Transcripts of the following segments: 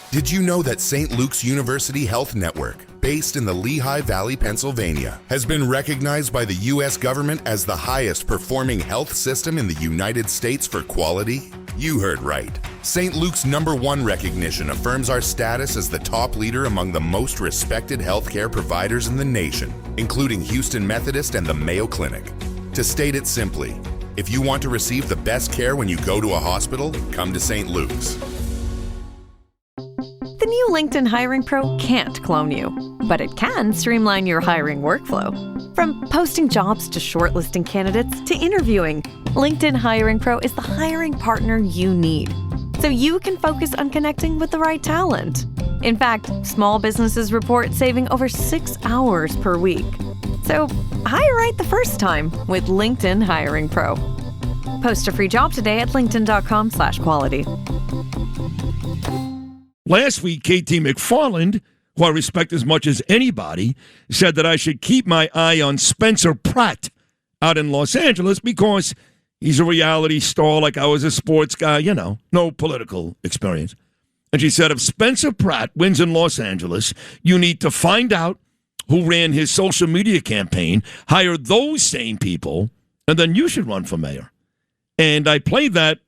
Did you know that St. Luke's University Health Network, based in the Lehigh Valley, Pennsylvania, has been recognized by the U.S. government as the highest performing health system in the United States for quality? You heard right. St. Luke's #1 recognition affirms our status as the top leader among the most respected healthcare providers in the nation, including Houston Methodist and the Mayo Clinic. To state it simply, if you want to receive the best care when you go to a hospital, come to St. Luke's. The new LinkedIn Hiring Pro can't clone you, but it can streamline your hiring workflow. From posting jobs to shortlisting candidates to interviewing, LinkedIn Hiring Pro is the hiring partner you need, so you can focus on connecting with the right talent. In fact, small businesses report saving over 6 hours per week. So hire right the first time with LinkedIn Hiring Pro. Post a free job today at linkedin.com/quality. Last week, KT McFarland, who I respect as much as anybody, said that I should keep my eye on Spencer Pratt out in Los Angeles because he's a reality star like I was a sports guy, no political experience. And she said, if Spencer Pratt wins in Los Angeles, you need to find out who ran his social media campaign, hire those same people, and then you should run for mayor. And I played that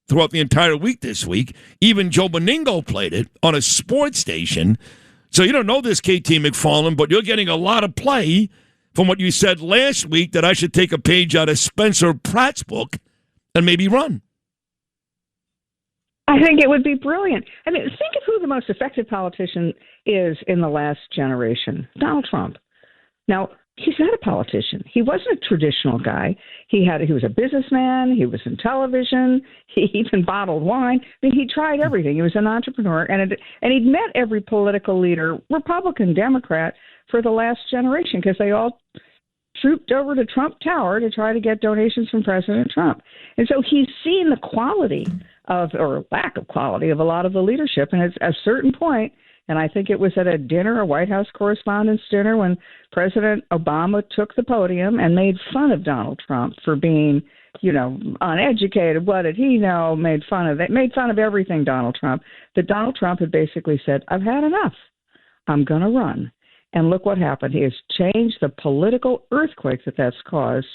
throughout the entire week this week. Even Joe Beningo played it on a sports station. So you don't know this, KT McFarland, but you're getting a lot of play from what you said last week that I should take a page out of Spencer Pratt's book and maybe run. I think it would be brilliant. I mean, think of who the most effective politician is in the last generation. Donald Trump. Now, he's not a politician. He wasn't a traditional guy. He was a businessman. He was in television. He even bottled wine. I mean, he tried everything. He was an entrepreneur, and he'd met every political leader, Republican, Democrat, for the last generation because they all trooped over to Trump Tower to try to get donations from President Trump. And so he's seen the quality or lack of quality of a lot of the leadership. And at a certain point, and I think it was at a White House Correspondents' dinner, when President Obama took the podium and made fun of Donald Trump for being, uneducated. What did he know? Made fun of everything Donald Trump. That Donald Trump had basically said, I've had enough. I'm going to run. And look what happened. He has changed the political earthquake that's caused,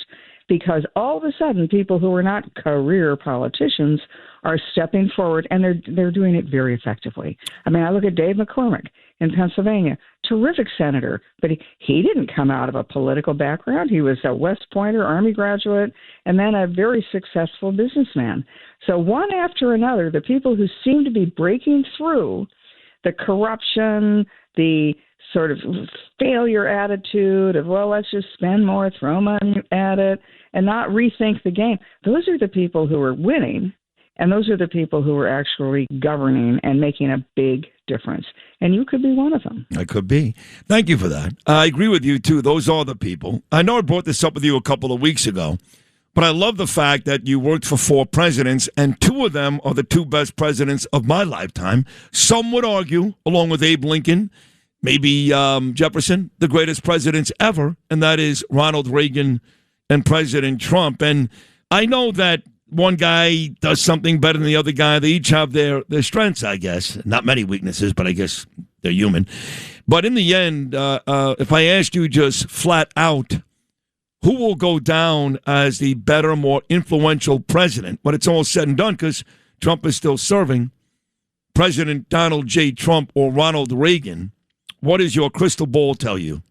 because all of a sudden people who are not career politicians are stepping forward, and they're doing it very effectively. I mean, I look at Dave McCormick in Pennsylvania, terrific senator, but he didn't come out of a political background. He was a West Pointer, Army graduate, and then a very successful businessman. So one after another, the people who seem to be breaking through the corruption, the sort of failure attitude of, well, let's just spend more, throw money at it, and not rethink the game. Those are the people who are winning, and those are the people who are actually governing and making a big difference. And you could be one of them. I could be. Thank you for that. I agree with you, too. Those are the people. I know I brought this up with you a couple of weeks ago, but I love the fact that you worked for 4 presidents, and 2 of them are the 2 best presidents of my lifetime. Some would argue, along with Abe Lincoln, maybe Jefferson, the greatest presidents ever, and that is Ronald Reagan and President Trump. And I know that one guy does something better than the other guy. They each have their strengths, I guess. Not many weaknesses, but I guess they're human. But in the end, if I asked you just flat out, who will go down as the better, more influential president when it's all said and done, because Trump is still serving, President Donald J. Trump or Ronald Reagan, what does your crystal ball tell you?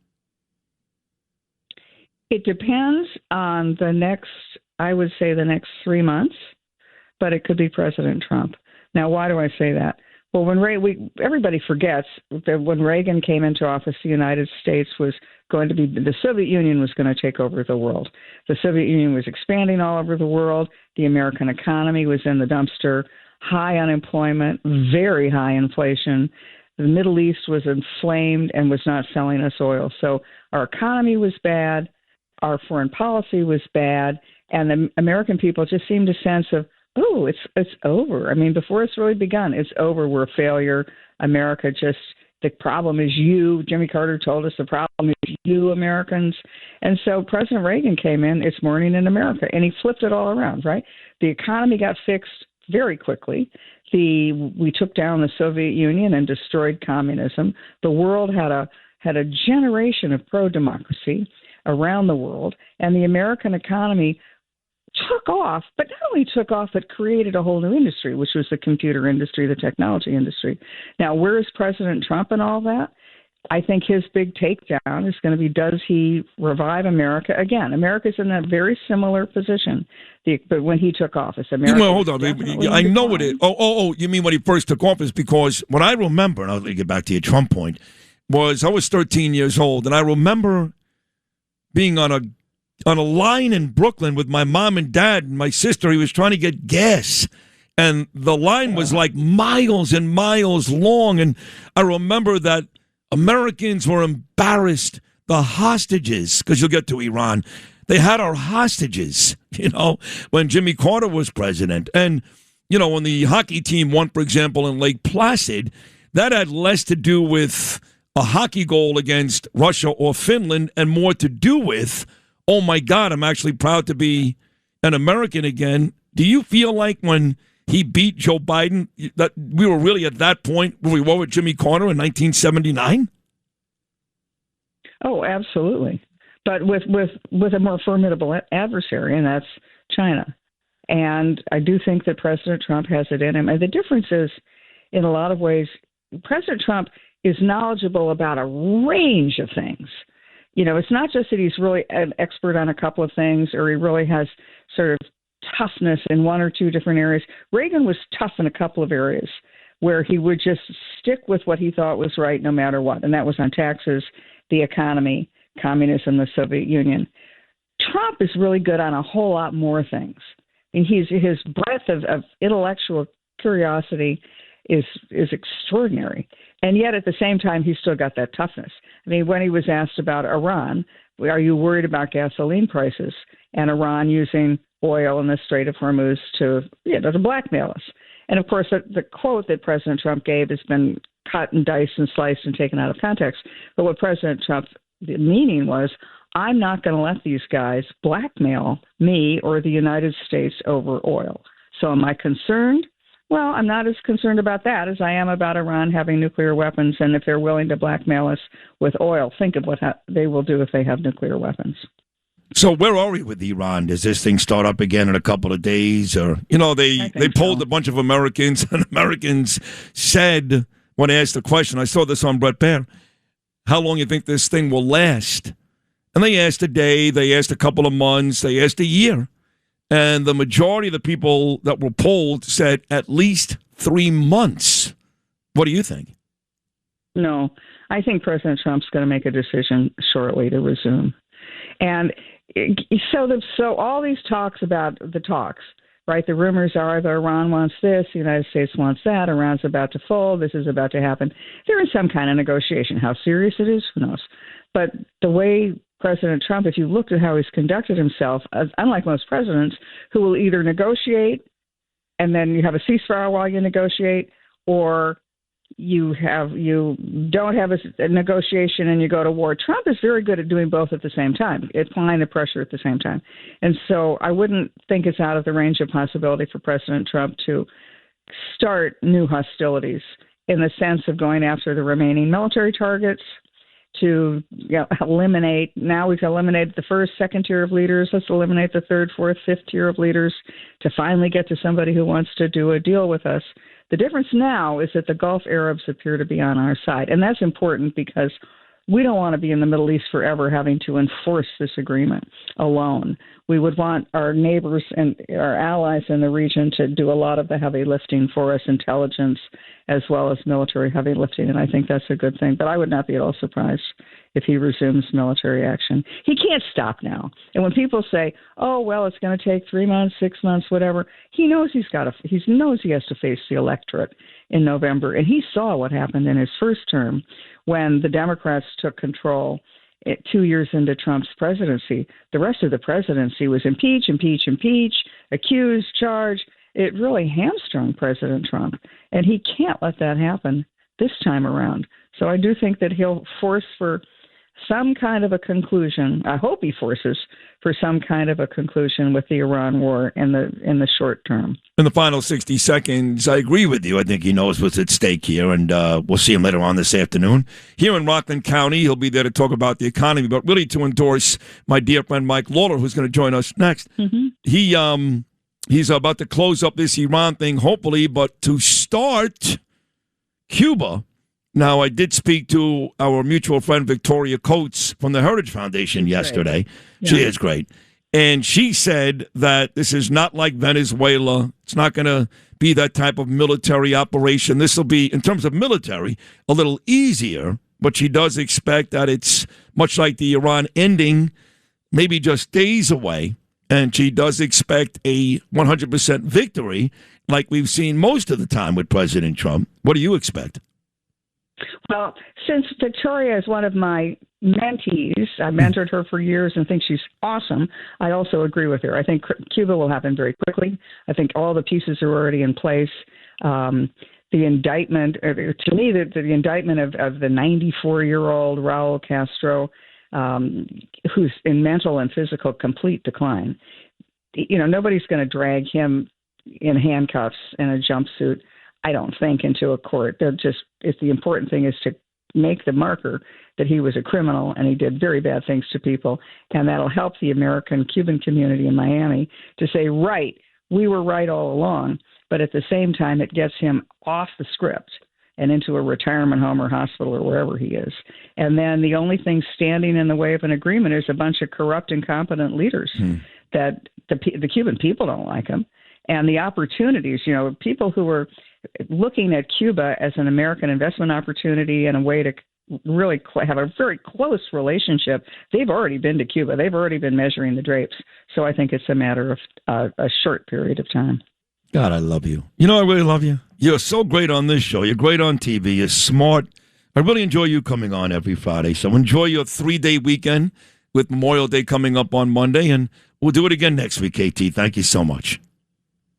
It depends on the next 3 months, but it could be President Trump. Now, why do I say that? Well, everybody forgets that when Reagan came into office, the United States was going to be, the Soviet Union was going to take over the world. The Soviet Union was expanding all over the world. The American economy was in the dumpster, high unemployment, very high inflation. The Middle East was inflamed and was not selling us oil. So our economy was bad. Our foreign policy was bad. And the American people just seemed a sense of, oh, it's over. I mean, before it's really begun, it's over. We're a failure. America the problem is you. Jimmy Carter told us the problem is you, Americans. And so President Reagan came in, it's morning in America, and he flipped it all around, right? The economy got fixed very quickly. We took down the Soviet Union and destroyed communism. The world had a generation of pro-democracy around the world, and the American economy took off, but not only took off, it created a whole new industry, which was the computer industry, the technology industry. Now, where is President Trump in all that? I think his big takedown is going to be, does he revive America? Again, America's in that very similar position. But when he took office, America. Well, hold on. I know it is. Oh, you mean when he first took office? Because what I remember, and I'll get back to your Trump point, was I was 13 years old, and I remember being on a line in Brooklyn with my mom and dad and my sister. He was trying to get gas, and the line was like miles and miles long. And I remember that Americans were embarrassed. The hostages, because you'll get to Iran, they had our hostages, when Jimmy Carter was president. And, when the hockey team won, for example, in Lake Placid, that had less to do with a hockey goal against Russia or Finland and more to do with, oh, my God, I'm actually proud to be an American again. Do you feel like when he beat Joe Biden that we were really at that point where we were with Jimmy Carter in 1979? Oh, absolutely. But with a more formidable adversary, and that's China. And I do think that President Trump has it in him. And the difference is, in a lot of ways, President Trump is knowledgeable about a range of things. It's not just that he's really an expert on a couple of things or he really has sort of toughness in one or two different areas. Reagan was tough in a couple of areas where he would just stick with what he thought was right no matter what, and that was on taxes, the economy, communism, the Soviet Union. Trump is really good on a whole lot more things. I mean, his breadth of intellectual curiosity is extraordinary. And yet at the same time, he's still got that toughness. I mean, when he was asked about Iran, are you worried about gasoline prices and Iran using oil in the Strait of Hormuz to blackmail us? And of course, the quote that President Trump gave has been cut and diced and sliced and taken out of context. But what President Trump's meaning was, I'm not going to let these guys blackmail me or the United States over oil. So am I concerned? Well, I'm not as concerned about that as I am about Iran having nuclear weapons. And if they're willing to blackmail us with oil, think of what they will do if they have nuclear weapons. So where are we with Iran? Does this thing start up again in a couple of days? Or, they polled a bunch of Americans, and Americans said, when asked the question, I saw this on Brett Baer, how long you think this thing will last? And they asked a day, they asked a couple of months, they asked a year. And the majority of the people that were polled said at least 3 months. What do you think? No, I think President Trump's going to make a decision shortly to resume. And so all these talks about the talks, right? The rumors are that Iran wants this, the United States wants that, Iran's about to fold, this is about to happen. There is some kind of negotiation. How serious it is, who knows? But the way President Trump, if you looked at how he's conducted himself, unlike most presidents, who will either negotiate and then you have a ceasefire while you negotiate, or you don't have a negotiation and you go to war. Trump is very good at doing both at the same time, applying the pressure at the same time. And so I wouldn't think it's out of the range of possibility for President Trump to start new hostilities in the sense of going after the remaining military targets, to eliminate. Now we've eliminated the first, second tier of leaders. Let's eliminate the third, fourth, fifth tier of leaders to finally get to somebody who wants to do a deal with us. The difference now is that the Gulf Arabs appear to be on our side. And that's important because we don't want to be in the Middle East forever having to enforce this agreement alone. We would want our neighbors and our allies in the region to do a lot of the heavy lifting for us, intelligence as well as military heavy lifting, and I think that's a good thing. But I would not be at all surprised if he resumes military action. He can't stop now. And when people say, oh, well, it's going to take 3 months, 6 months, whatever, he knows he knows he has to face the electorate in November. And he saw what happened in his first term when the Democrats took control 2 years into Trump's presidency. The rest of the presidency was impeach, accuse, charge. It really hamstrung President Trump, and he can't let that happen this time around. So I do think that he'll force for some kind of a conclusion. I hope he forces for some kind of a conclusion with the Iran war in the short term. In the final 60 seconds, I agree with you. I think he knows what's at stake here, and we'll see him later on this afternoon. Here in Rockland County, he'll be there to talk about the economy, but really to endorse my dear friend Mike Lawler, who's going to join us next. Mm-hmm. He's about to close up this Iran thing, hopefully, but to start, Cuba. Now, I did speak to our mutual friend Victoria Coates from the Heritage Foundation yesterday. Yeah. She is great. And she said that this is not like Venezuela. It's not going to be that type of military operation. This will be, in terms of military, a little easier. But she does expect that it's much like the Iran ending, maybe just days away. And she does expect a 100% victory like we've seen most of the time with President Trump. What do you expect? Well, since Victoria is one of my mentees, I mentored her for years and think she's awesome. I also agree with her. I think Cuba will happen very quickly. I think all the pieces are already in place. The indictment, to me, the indictment of the 94-year-old Raul Castro, who's in mental and physical complete decline. Nobody's going to drag him in handcuffs in a jumpsuit, I don't think, into a court. It's the important thing is to make the marker that he was a criminal and he did very bad things to people, and that'll help the American Cuban community in Miami to say, right, we were right all along, but at the same time it gets him off the script and into a retirement home or hospital or wherever he is. And then the only thing standing in the way of an agreement is a bunch of corrupt, incompetent leaders that the Cuban people don't like him. And the opportunities, people who are looking at Cuba as an American investment opportunity and a way to really have a very close relationship, they've already been to Cuba. They've already been measuring the drapes. So I think it's a matter of a short period of time. God, I love you. I really love you. You're so great on this show. You're great on TV. You're smart. I really enjoy you coming on every Friday. So enjoy your 3-day weekend with Memorial Day coming up on Monday, and we'll do it again next week, KT. Thank you so much.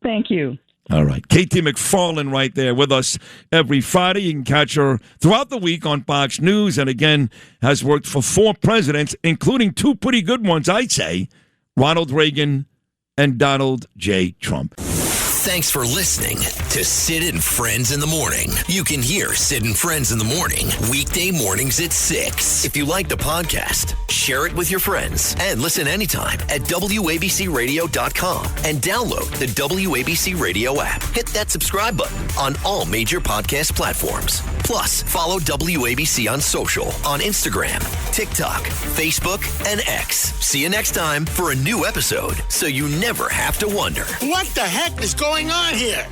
Thank you. All right. KT McFarland right there with us every Friday. You can catch her throughout the week on Fox News, and again, has worked for 4 presidents, including 2 pretty good ones, I'd say, Ronald Reagan and Donald J. Trump. Thanks for listening to Sid and Friends in the Morning. You can hear Sid and Friends in the Morning weekday mornings at 6. If you like the podcast, share it with your friends and listen anytime at WABCRadio.com and download the WABC Radio app. Hit that subscribe button on all major podcast platforms. Plus, follow WABC on social on Instagram, TikTok, Facebook, and X. See you next time for a new episode so you never have to wonder. What the heck is going on here?